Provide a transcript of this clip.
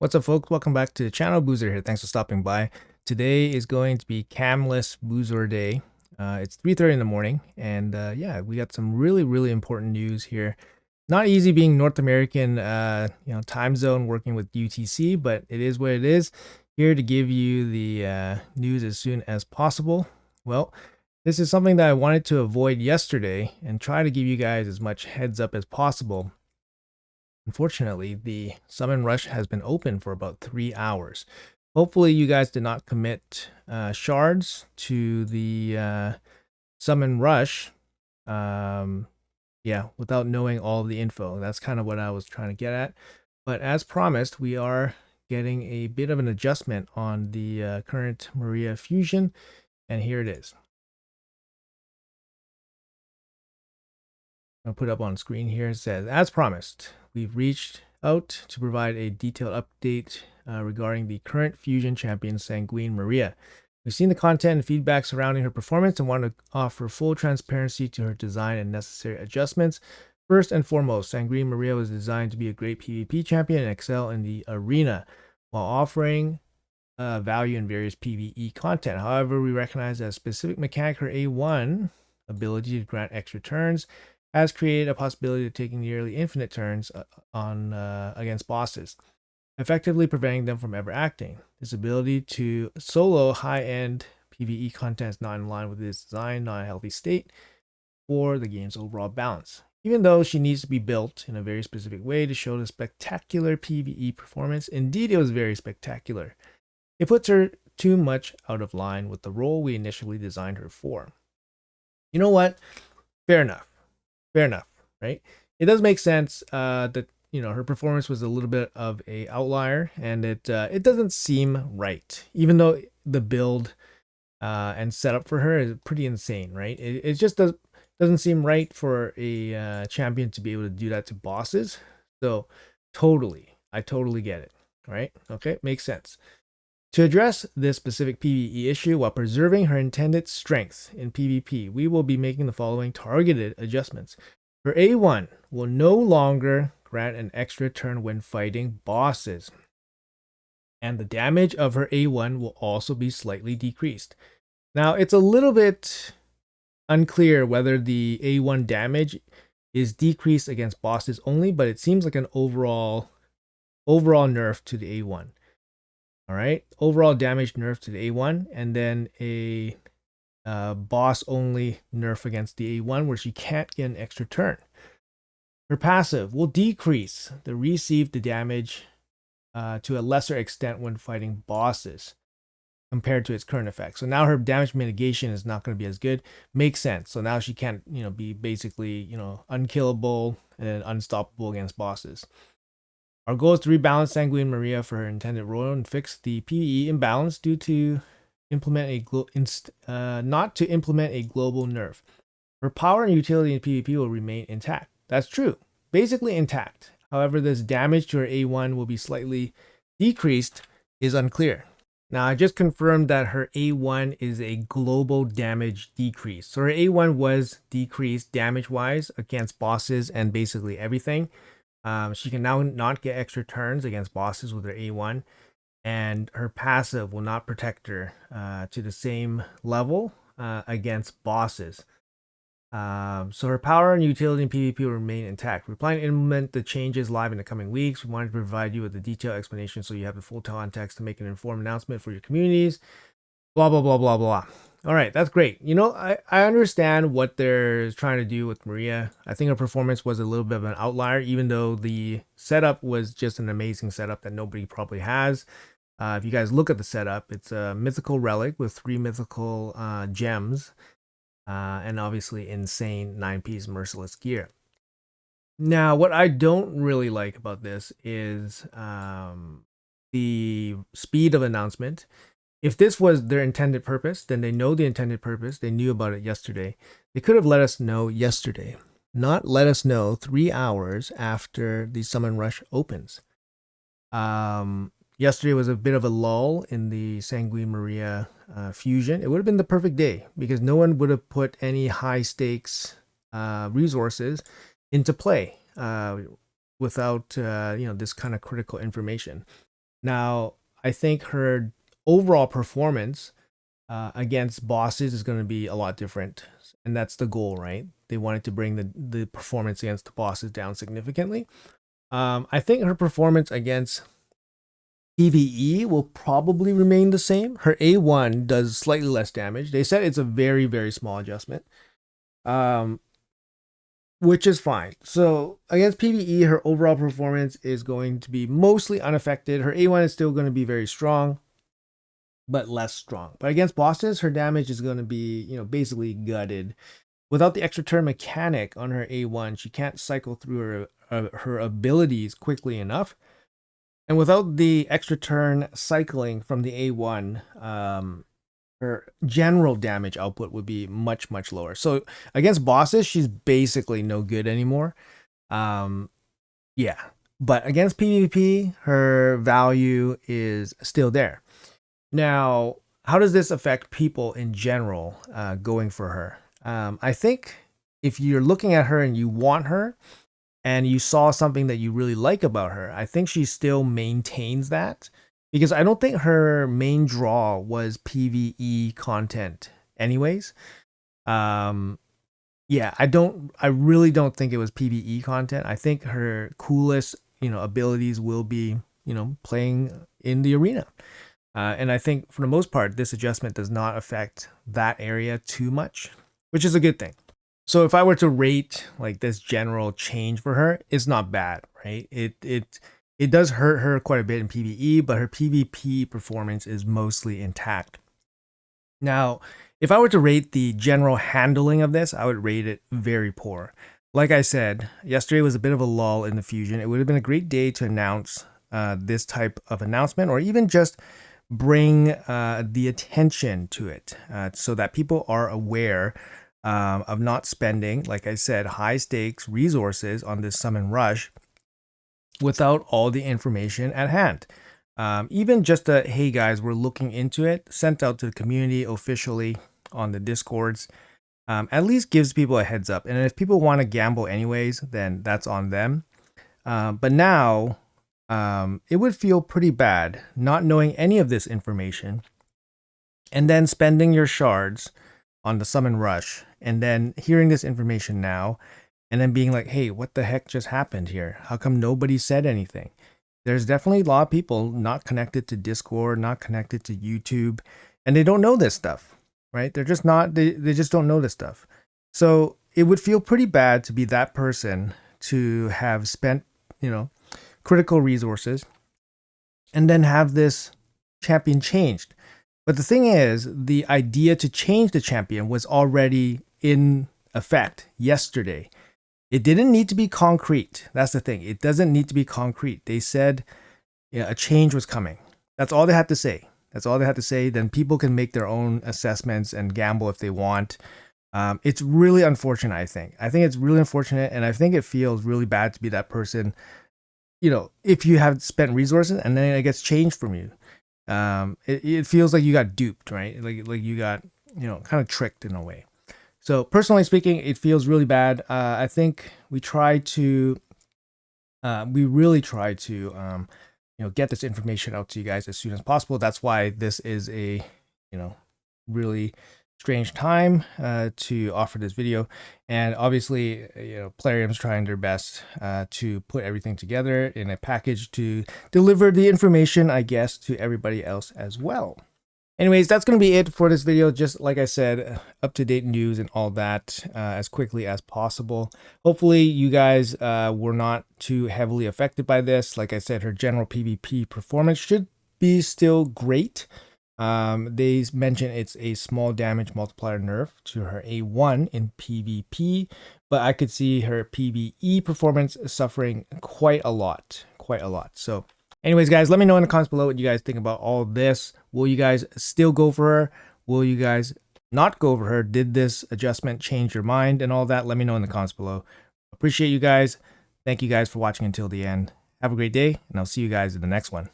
What's up, folks? Welcome back to the channel. Boozer here. Thanks for stopping by. Today is going to be camless Boozer Day. It's 3:30 in the morning, and yeah, we got some really important news here. Not easy being North American, time zone working with UTC, but it is what it is. Here to give you the news as soon as possible. Well, this is something that I wanted to avoid yesterday and try to give you guys as much heads up as possible. Unfortunately, the summon rush has been open for about 3 hours. Hopefully, you guys did not commit shards to the summon rush. Yeah, without knowing all of the info. That's kind of what I was trying to get at. But as promised, we are getting a bit of an adjustment on the current Maria fusion, and here it is. I'll put up on screen here. It says, as promised, we've reached out to provide a detailed update regarding the current Fusion champion, Sanguine Maria. We've seen the content and feedback surrounding her performance and want to offer full transparency to her design and necessary adjustments. First and foremost, Sanguine Maria was designed to be a great PvP champion and excel in the arena while offering value in various PvE content. However, we recognize that a specific mechanic, her A1 ability to grant extra turns, has created a possibility of taking nearly infinite turns on against bosses, effectively preventing them from ever acting. This ability to solo high-end PvE content is not in line with its design, not a healthy state for the game's overall balance. Even though she needs to be built in a very specific way to show the spectacular PvE performance, indeed it was very spectacular, it puts her too much out of line with the role we initially designed her for. You know what? Fair enough. Fair enough, right? It does make sense that her performance was a little bit of a outlier, and it doesn't seem right, even though the build and setup for her is pretty insane, right? It just doesn't seem right for a champion to be able to do that to bosses. So I totally get it, right? Okay, makes sense. To address this specific PvE issue while preserving her intended strength in PvP, we will be making the following targeted adjustments. Her A1 will no longer grant an extra turn when fighting bosses, and the damage of her A1 will also be slightly decreased. Now, it's a little bit unclear whether the A1 damage is decreased against bosses only, but it seems like an overall nerf to the A1. All right, overall damage nerf to the A1, and then a boss only nerf against the A1 where she can't get an extra turn. Her passive will decrease the received damage to a lesser extent when fighting bosses compared to its current effect. So now her damage mitigation is not going to be as good. Makes sense. So now she can't, be basically, unkillable and unstoppable against bosses. Our goal is to rebalance Sanguine Maria for her intended role and fix the PvE imbalance due to not to implement a global nerf. Her power and utility in PvP will remain intact. That's true, basically intact. However, this damage to her A1 will be slightly decreased is unclear. Now, I just confirmed that her A1 is a global damage decrease. So her A1 was decreased damage-wise against bosses and basically everything. She can now not get extra turns against bosses with her A1, and her passive will not protect her to the same level against bosses. So her power and utility in PvP will remain intact. We're planning to implement the changes live in the coming weeks. We wanted to provide you with a detailed explanation so you have the full context to make an informed announcement for your communities. Blah, blah, blah, blah, blah. All right, that's great. I understand what they're trying to do with Maria. I think her performance was a little bit of an outlier, even though the setup was just an amazing setup that nobody probably has. If you guys look at the setup, it's a mythical relic with 3 mythical gems, and obviously insane 9-piece merciless gear. Now, what I don't really like about this is the speed of announcement. If this was their intended purpose, then they know the intended purpose. They knew about it yesterday. They could have let us know yesterday, not let us know 3 hours after the summon rush opens. Yesterday was a bit of a lull in the Sanguine Maria fusion. It would have been the perfect day because no one would have put any high stakes resources into play without this kind of critical information. Now, I think her overall performance against bosses is going to be a lot different. And that's the goal, right? They wanted to bring the performance against the bosses down significantly. I think her performance against PvE will probably remain the same. Her A1 does slightly less damage. They said it's a very, very small adjustment, which is fine. So against PvE, her overall performance is going to be mostly unaffected. Her A1 is still going to be very strong, but less strong. But against bosses, her damage is going to be, basically gutted. Without the extra turn mechanic on her A1, she can't cycle through her abilities quickly enough. And without the extra turn cycling from the A1, her general damage output would be much, much lower. So against bosses, she's basically no good anymore. Yeah. But against PvP, her value is still there. Now, how does this affect people in general going for her? I think if you're looking at her and you want her and you saw something that you really like about her, I think she still maintains that, because I don't think her main draw was PvE content anyways. Yeah, I really don't think it was PvE content. I think her coolest, abilities will be, playing in the arena. And I think for the most part, this adjustment does not affect that area too much, which is a good thing. So if I were to rate like this general change for her, it's not bad, right? It does hurt her quite a bit in PvE, but her PvP performance is mostly intact. Now, if I were to rate the general handling of this, I would rate it very poor. Like I said, yesterday was a bit of a lull in the fusion. It would have been a great day to announce this type of announcement, or even just bring the attention to it so that people are aware of not spending, like I said, high stakes resources on this summon rush without all the information at hand. Even just a, hey guys, we're looking into it, sent out to the community officially on the Discords, at least gives people a heads up. And if people want to gamble anyways, then that's on them. But now, it would feel pretty bad not knowing any of this information and then spending your shards on the summon rush and then hearing this information now and then being like, hey, what the heck just happened here? How come nobody said anything? There's definitely a lot of people not connected to Discord, not connected to YouTube, and they don't know this stuff, right? They're just not, they just don't know this stuff. So it would feel pretty bad to be that person, to have spent, critical resources and then have this champion changed. But the thing is, the idea to change the champion was already in effect yesterday. It didn't need to be concrete. That's the thing. It doesn't need to be concrete. They said a change was coming. That's all they had to say. That's all they had to say. Then people can make their own assessments and gamble if they want. It's really unfortunate, I think. I think it's really unfortunate, and I think it feels really bad to be that person, if you have spent resources and then it gets changed from you. It feels like you got duped, right? Like you got, kind of tricked in a way. So personally speaking, it feels really bad. I think we really try to, get this information out to you guys as soon as possible. That's why this is a, really strange time to offer this video. And obviously, Plarium's trying their best to put everything together in a package to deliver the information, I guess, to everybody else as well. Anyways, that's going to be it for this video. Just like I said, up-to-date news and all that as quickly as possible. Hopefully you guys were not too heavily affected by this. Like I said, her general PvP performance should be still great. They mention it's a small damage multiplier nerf to her A1 in PvP, but I could see her PvE performance suffering quite a lot. So anyways, guys, let me know in the comments below what you guys think about all this. Will you guys still go for her? Will you guys not go for her? Did this adjustment change your mind and all that? Let me know in the comments below. Appreciate you guys. Thank you guys for watching until the end. Have a great day, and I'll see you guys in the next one.